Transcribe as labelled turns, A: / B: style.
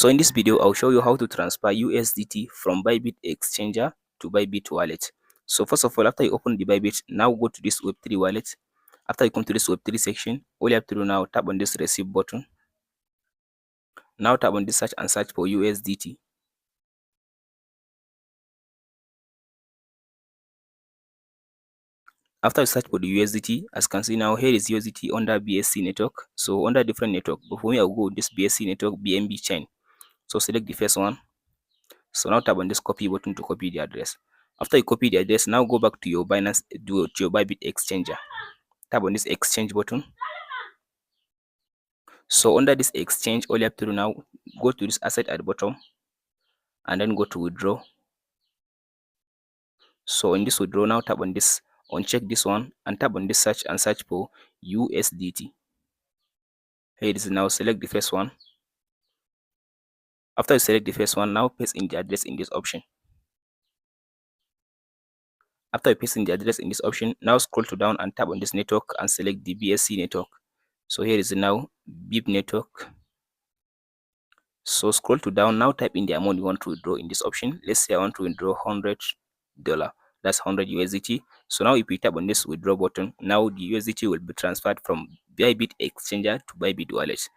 A: So in this video, I'll show you how to transfer USDT from Bybit exchanger to Bybit wallet. So first of all, after you open the Bybit, now go to this Web3 wallet. After you come to this Web3 section, all you have to do now, tap on this receive button. Now tap on this search and search for USDT. After you search for the USDT, as you can see now, here is USDT under BSC network. So under different network, but for me, I'll go with this BSC network BNB chain. So select the first one. So now tap on this copy button to copy the address. After you copy the address, now go back to your Binance, to your Bybit exchanger. Tap on this exchange button. So under this exchange, all you have to do now, go to this asset at the bottom and then go to withdraw. So in this withdraw, now tap on this, uncheck this one and tap on this search and search for USDT. Here it is. Now select the first one. After you select the first one, now paste in the address in this option. After you paste in the address in this option, now scroll to down and tap on this network and select the BSC network. So here is now BIP network. So scroll to down, now type in the amount you want to withdraw in this option. Let's say I want to withdraw $100. That's 100 USDT. So now if you tap on this withdraw button, now the USDT will be transferred from Bybit exchanger to Bybit wallet.